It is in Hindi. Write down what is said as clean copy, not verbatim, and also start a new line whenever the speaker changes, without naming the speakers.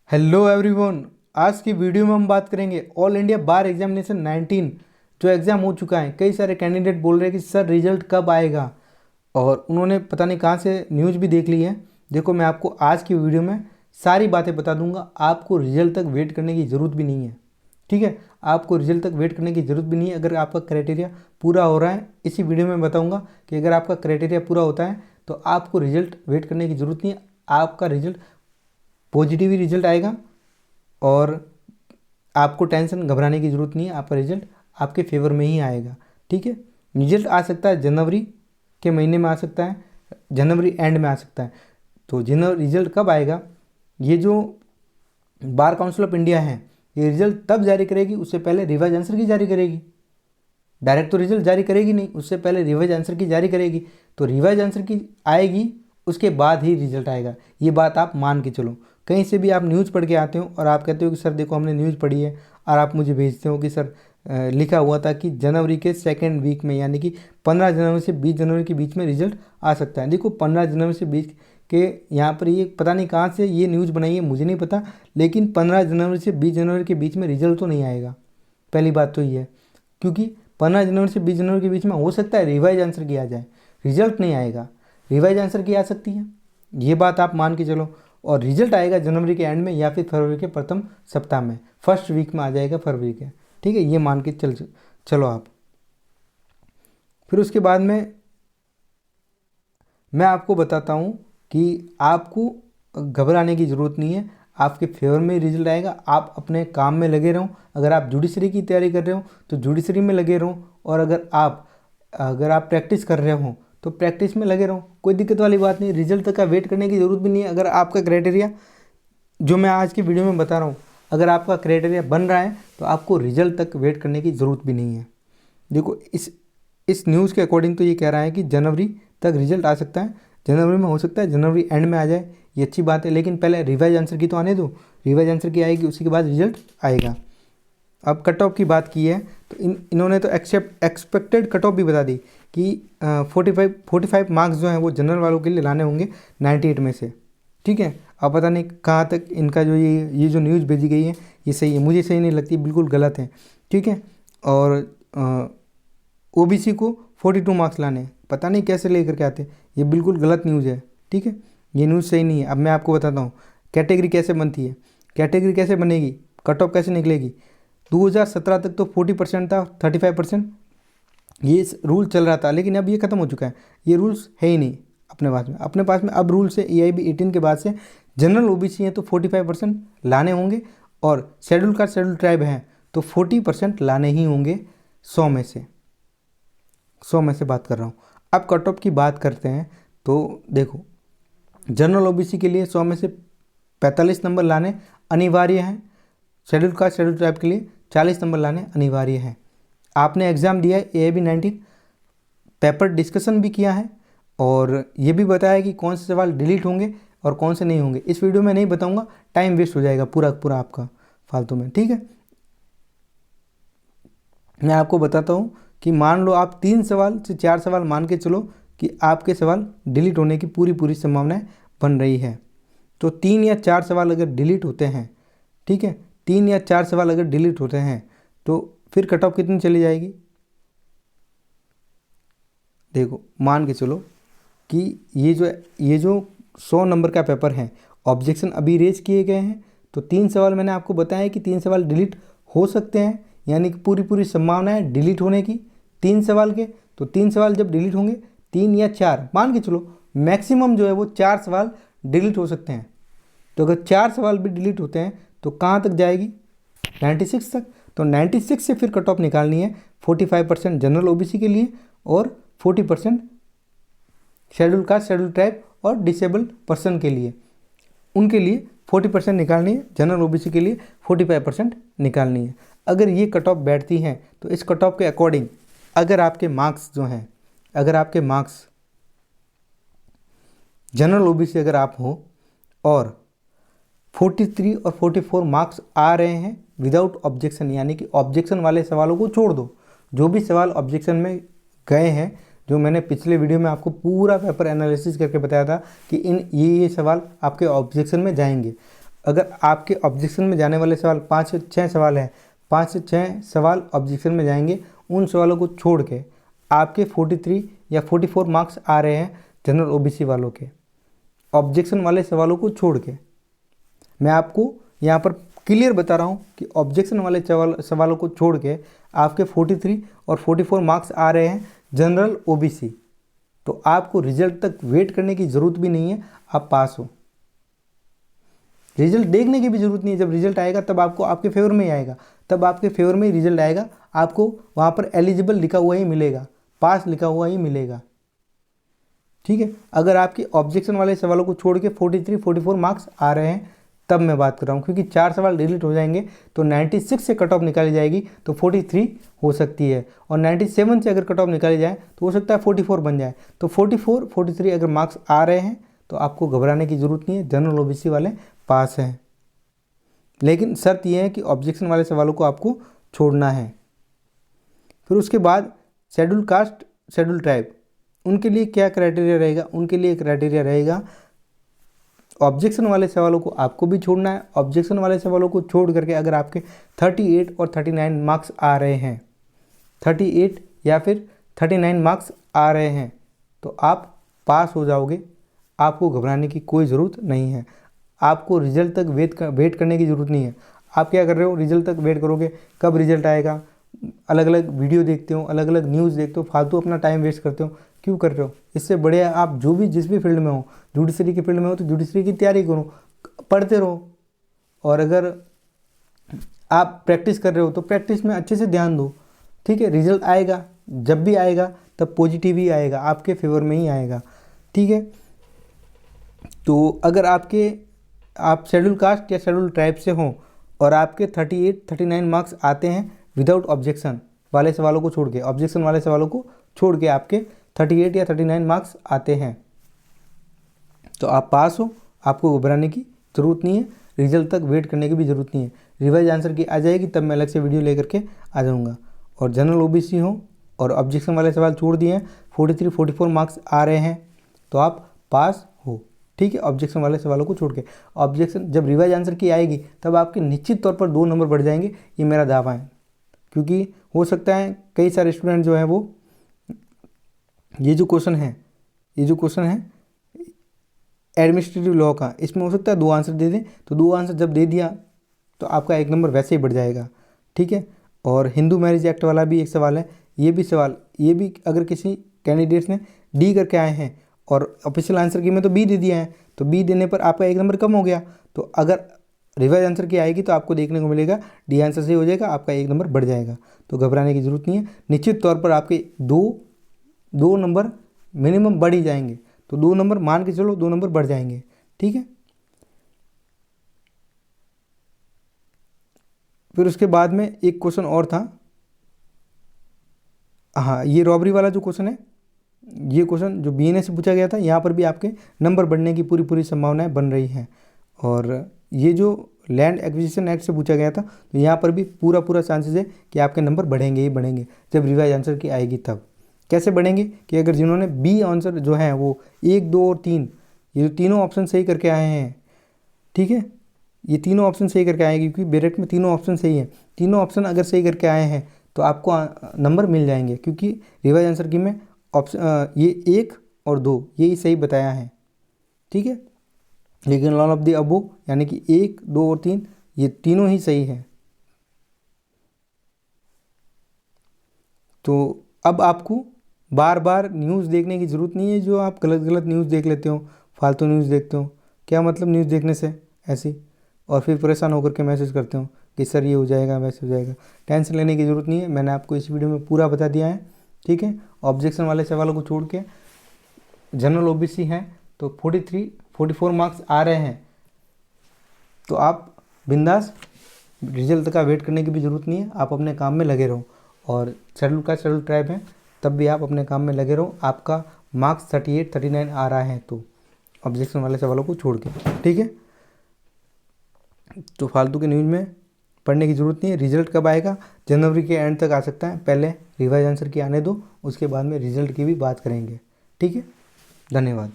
Hello everyone. आज की वीडियो में हम बात करेंगे ऑल इंडिया बार एग्जामिनेशन 19 जो एग्ज़ाम हो चुका है। कई सारे कैंडिडेट बोल रहे हैं कि सर रिजल्ट कब आएगा, और उन्होंने पता नहीं कहाँ से न्यूज़ भी देख ली है। देखो, मैं आपको आज की वीडियो में सारी बातें बता दूंगा। आपको रिजल्ट तक वेट करने की ज़रूरत भी नहीं है, ठीक है। आपको रिजल्ट तक वेट करने की ज़रूरत भी नहीं है अगर आपका क्राइटेरिया पूरा हो रहा है। इसी वीडियो में बताऊँगा कि अगर आपका क्राइटेरिया पूरा होता है तो आपको रिजल्ट वेट करने की ज़रूरत नहीं है। आपका रिजल्ट पॉजिटिव ही रिजल्ट आएगा और आपको टेंशन घबराने की ज़रूरत नहीं है। आपका रिजल्ट आपके फेवर में ही आएगा, ठीक है। रिजल्ट आ सकता है जनवरी के महीने में, आ सकता है जनवरी एंड में आ सकता है। तो जनवरी रिजल्ट कब आएगा, ये जो बार काउंसिल ऑफ इंडिया है ये रिजल्ट तब जारी करेगी, उससे पहले रिवाइज आंसर की जारी करेगी। डायरेक्ट तो रिजल्ट जारी करेगी नहीं, उससे पहले रिवाइज आंसर की जारी करेगी। तो रिवाइज आंसर की आएगी, उसके बाद ही रिजल्ट आएगा। ये बात आप मान के चलो। कहीं से भी आप न्यूज़ पढ़ के आते हो और आप कहते हो कि सर देखो हमने न्यूज़ पढ़ी है, और आप मुझे भेजते हो कि सर लिखा हुआ था कि जनवरी के सेकेंड वीक में, यानी कि 15 जनवरी से 20 जनवरी के बीच में रिजल्ट आ सकता है। देखो 15 जनवरी से 20 के यहाँ पर ये पता नहीं कहाँ से ये न्यूज़ बनाई है, मुझे नहीं पता, लेकिन 15 जनवरी से 20 जनवरी के बीच में रिजल्ट तो नहीं आएगा। पहली बात तो ये है, क्योंकि 15 जनवरी से 20 जनवरी के बीच में हो सकता है रिवाइज आंसर की आ जाए, रिजल्ट नहीं आएगा। रिवाइज आंसर की आ सकती है, ये बात आप मान के चलो। और रिजल्ट आएगा जनवरी के एंड में या फिर फरवरी के प्रथम सप्ताह में, फर्स्ट वीक में आ जाएगा फरवरी के, ठीक है। ये मान के चलो आप। फिर उसके बाद में मैं आपको बताता हूँ कि आपको घबराने की ज़रूरत नहीं है, आपके फेवर में ही रिजल्ट आएगा। आप अपने काम में लगे रहो। अगर आप जुडिशरी की तैयारी कर रहे हो तो जुडिशरी में लगे रहो, और अगर आप प्रैक्टिस कर रहे हो तो प्रैक्टिस में लगे रहो। कोई दिक्कत वाली बात नहीं, रिजल्ट तक का वेट करने की ज़रूरत भी नहीं है। अगर आपका क्राइटेरिया जो मैं आज की वीडियो में बता रहा हूँ, अगर आपका क्राइटेरिया बन रहा है तो आपको रिजल्ट तक वेट करने की ज़रूरत भी नहीं है। देखो, इस न्यूज़ के अकॉर्डिंग तो ये कह रहा है कि जनवरी तक रिजल्ट आ सकता है। जनवरी में हो सकता है जनवरी एंड में आ जाए, ये अच्छी बात है, लेकिन पहले रिवाइज आंसर की तो आने दो। रिवाइज आंसर की आएगी, उसी के बाद रिजल्ट आएगा। अब कट ऑफ की बात की है तो इन्होंने तो एक्सपेक्टेड कट ऑफ भी बता दी कि 45 मार्क्स जो हैं वो जनरल वालों के लिए लाने होंगे 98 में से, ठीक है। अब पता नहीं कहाँ तक इनका जो ये जो न्यूज़ भेजी गई है ये सही है, मुझे सही नहीं लगती, बिल्कुल गलत है, ठीक है। और ओबीसी को 42 मार्क्स लाने, पता नहीं कैसे लेकर के आते, ये बिल्कुल गलत न्यूज़ है, ठीक है। ये न्यूज़ सही नहीं है। अब मैं आपको बताता हूँ कैटेगरी कैसे बनती है, कैटेगरी कैसे बनेगी, कट ऑफ कैसे निकलेगी। 2017 तक तो 40% था, 35% ये रूल चल रहा था, लेकिन अब ये ख़त्म हो चुका है। ये रूल्स है ही नहीं अपने पास में अब रूल्स है AIB 18 के बाद से जनरल ओबीसी है तो 45% लाने होंगे, और शेड्यूल कास्ट शेड्यूल ट्राइब हैं तो 40% लाने ही होंगे 100 में से। 100 में से बात कर रहा हूँ। अब कट ऑफ की बात करते हैं तो देखो, जनरल ओबीसी के लिए 100 में से 45 नंबर लाने अनिवार्य हैं। शेड्यूल कास्ट शेड्यूल ट्राइब के लिए 40 नंबर लाने अनिवार्य हैं। आपने एग्ज़ाम दिया है AIB 19, पेपर डिस्कशन भी किया है, और ये भी बताया कि कौन से सवाल डिलीट होंगे और कौन से नहीं होंगे। इस वीडियो में नहीं बताऊंगा, टाइम वेस्ट हो जाएगा पूरा पूरा आपका फालतू में, ठीक है। मैं आपको बताता हूँ कि मान लो आप 3 सवाल से 4 सवाल मान के चलो कि आपके सवाल डिलीट होने की पूरी पूरी संभावनाएं बन रही है। तो 3 या 4 सवाल अगर डिलीट होते हैं, ठीक है, 3 या 4 सवाल अगर डिलीट होते हैं तो फिर कट ऑफ कितनी चली जाएगी। देखो, मान के चलो कि ये जो 100 नंबर का पेपर है, ऑब्जेक्शन अभी रेज किए गए हैं, तो 3 सवाल मैंने आपको बताया कि 3 सवाल डिलीट हो सकते हैं, यानी कि पूरी पूरी संभावना है डिलीट होने की 3 सवाल के। तो 3 सवाल जब डिलीट होंगे, 3 या 4 मान के चलो, मैक्सिमम जो है वो 4 सवाल डिलीट हो सकते हैं। तो अगर 4 सवाल भी डिलीट होते हैं तो कहाँ तक जाएगी, 96 तक। तो 96 से फिर कट ऑफ निकालनी है 45% जनरल ओबीसी के लिए और 40% शेड्यूल कास्ट शेड्यूल ट्राइब और डिसेबल पर्सन के लिए। उनके लिए 40% निकालनी है, जनरल ओबीसी के लिए 45% निकालनी है। अगर ये कट ऑफ बैठती हैं तो इस कट ऑफ के अकॉर्डिंग अगर आपके मार्क्स जो हैं, अगर आपके मार्क्स जनरल ओबीसी अगर आप हो और 43 और 44 मार्क्स आ रहे हैं विदाउट ऑब्जेक्शन, यानी कि ऑब्जेक्शन वाले सवालों को छोड़ दो, जो भी सवाल ऑब्जेक्शन में गए हैं, जो मैंने पिछले वीडियो में आपको पूरा पेपर एनालिसिस करके बताया था कि ये सवाल आपके ऑब्जेक्शन में जाएंगे। अगर आपके ऑब्जेक्शन में जाने वाले सवाल 5 से 6 सवाल हैं, 5 से 6 सवाल ऑब्जेक्शन में जाएंगे, उन सवालों को छोड़ के आपके 43 या 44 मार्क्स आ रहे हैं जनरल ओबीसी वालों के, ऑब्जेक्शन वाले सवालों को छोड़ के। मैं आपको यहाँ पर क्लियर बता रहा हूँ कि ऑब्जेक्शन वाले सवालों को छोड़ के आपके 43 और 44 मार्क्स आ रहे हैं जनरल ओबीसी। तो आपको रिजल्ट तक वेट करने की ज़रूरत भी नहीं है, आप पास हो। रिजल्ट देखने की भी ज़रूरत नहीं है, जब रिजल्ट आएगा तब आपको आपके फेवर में ही आएगा, तब आपके फेवर में ही रिजल्ट आएगा, आपको वहाँ पर एलिजिबल लिखा हुआ ही मिलेगा, पास लिखा हुआ ही मिलेगा। ठीक है, अगर आपके ऑब्जेक्शन वाले सवालों को छोड़ के 43 44 मार्क्स आ रहे हैं तब मैं बात कर रहा हूँ, क्योंकि 4 सवाल डिलीट हो जाएंगे तो 96 से कट ऑफ निकाली जाएगी तो 43 हो सकती है, और 97 से अगर कट ऑफ निकाली जाए तो हो सकता है 44 बन जाए। तो 44 43 अगर मार्क्स आ रहे हैं तो आपको घबराने की ज़रूरत नहीं है, जनरल ओबीसी वाले पास हैं। लेकिन शर्त यह है कि ऑब्जेक्शन वाले सवालों को आपको छोड़ना है। फिर उसके बाद शेड्यूल कास्ट, शेड्यूल ट्राइब, उनके लिए क्या क्राइटेरिया रहेगा? उनके लिए क्राइटेरिया रहेगा ऑब्जेक्शन वाले सवालों को आपको भी छोड़ना है। ऑब्जेक्शन वाले सवालों को छोड़ करके अगर आपके 38 और 39 मार्क्स आ रहे हैं, 38 या फिर 39 मार्क्स आ रहे हैं तो आप पास हो जाओगे, आपको घबराने की कोई ज़रूरत नहीं है। आपको रिजल्ट तक वेट करने की ज़रूरत नहीं है। आप क्या कर रहे हो, रिजल्ट तक वेट करोगे, कब रिजल्ट आएगा, अलग अलग वीडियो देखते हो, अलग अलग न्यूज़ देखते हो, फालतू अपना टाइम वेस्ट करते हो। क्यों कर रहे हो? इससे बढ़िया आप जो भी जिस भी फील्ड में हो, जुडिशरी की फील्ड में हो तो जुडिशरी की तैयारी करो, पढ़ते रहो। और अगर आप प्रैक्टिस कर रहे हो तो प्रैक्टिस में अच्छे से ध्यान दो। ठीक है, रिजल्ट आएगा, जब भी आएगा तब पॉजिटिव ही आएगा, आपके फेवर में ही आएगा। ठीक है, तो अगर आप शेड्यूल कास्ट या शेड्यूल ट्राइब से हों और आपके 38 39 मार्क्स आते हैं विदाउट ऑब्जेक्शन वाले सवालों को छोड़ के, ऑब्जेक्शन वाले सवालों को छोड़ के आपके 38 या 39 मार्क्स आते हैं तो आप पास हो, आपको घबराने की ज़रूरत नहीं है, रिजल्ट तक वेट करने की भी ज़रूरत नहीं है। रिवाइज आंसर की आ जाएगी तब मैं अलग से वीडियो लेकर के आ जाऊँगा। और जनरल ओबीसी हो और ऑब्जेक्शन वाले सवाल छोड़ दिए हैं, 43 44 मार्क्स आ रहे हैं तो आप पास हो। ठीक है, ऑब्जेक्शन वाले सवालों को छोड़ के। ऑब्जेक्शन जब रिवाइज आंसर की आएगी तब आपके निश्चित तौर पर 2 नंबर बढ़ जाएंगे, ये मेरा दावा है। क्योंकि हो सकता है कई सारे स्टूडेंट जो हैं वो ये जो क्वेश्चन है एडमिनिस्ट्रेटिव लॉ का, इसमें हो सकता है 2 आंसर दे दें, तो 2 आंसर जब दे दिया तो आपका 1 नंबर वैसे ही बढ़ जाएगा। ठीक है, और हिंदू मैरिज एक्ट वाला भी एक सवाल है, ये भी अगर किसी कैंडिडेट्स ने डी करके आए हैं और ऑफिशियल आंसर की में तो बी दे दिया है, तो बी देने पर आपका 1 नंबर कम हो गया। तो अगर रिवाइज आंसर की आएगी तो आपको देखने को मिलेगा डी आंसर सही हो जाएगा, आपका 1 नंबर बढ़ जाएगा। तो घबराने की ज़रूरत नहीं है, निश्चित तौर पर आपके दो नंबर मिनिमम बढ़ ही जाएंगे। तो 2 नंबर मान के चलो, 2 नंबर बढ़ जाएंगे। ठीक है, फिर उसके बाद में एक क्वेश्चन और था, हाँ, ये रॉबरी वाला जो क्वेश्चन है, ये क्वेश्चन जो बीएनए से पूछा गया था, यहाँ पर भी आपके नंबर बढ़ने की पूरी संभावनाएं बन रही हैं। और ये जो लैंड एक्विजिशन एक्ट से पूछा गया था तो यहाँ पर भी पूरा चांसेस है कि आपके नंबर बढ़ेंगे ही बढ़ेंगे जब रिवाइज आंसर की आएगी तब। कैसे बढ़ेंगे कि अगर जिन्होंने बी आंसर जो है वो 1 2 और 3, ये जो तीनों ऑप्शन सही करके आए हैं, ठीक है, ये तीनों ऑप्शन सही करके आएंगे क्योंकि बेरेट में तीनों ऑप्शन सही हैं। तीनों ऑप्शन अगर सही करके आए हैं तो आपको नंबर मिल जाएंगे, क्योंकि रिवाइज आंसर की में ऑप्शन ये 1 और 2 यही सही बताया है। ठीक है, लेकिन नॉन ऑफ द अबव यानी कि 1 2 और 3 ये तीनों ही सही है। तो अब आपको बार बार न्यूज़ देखने की ज़रूरत नहीं है, जो आप गलत न्यूज़ देख लेते हो, फालतू न्यूज़ देखते हो। क्या मतलब न्यूज़ देखने से ऐसी, और फिर परेशान होकर के मैसेज करते हो कि सर ये हो जाएगा वैसे हो जाएगा। टेंशन लेने की ज़रूरत नहीं है, मैंने आपको इस वीडियो में पूरा बता दिया है। ठीक है, ऑब्जेक्शन वाले सवालों को छोड़ के जनरल ओबीसी हैं तो 43 44 मार्क्स आ रहे हैं तो आप बिंदास, रिजल्ट का वेट करने की भी ज़रूरत नहीं है, आप अपने काम में लगे रहो। और शेड्यूल ट्राइब है तब भी आप अपने काम में लगे रहो, आपका मार्क्स 38 39 आ रहा है तो ऑब्जेक्शन वाले सवालों को छोड़ के। ठीक है, तो फालतू के न्यूज़ में पढ़ने की ज़रूरत नहीं है। रिजल्ट कब आएगा? जनवरी के एंड तक आ सकता है, पहले रिवाइज आंसर की आने दो, उसके बाद में रिजल्ट की भी बात करेंगे। ठीक है, धन्यवाद।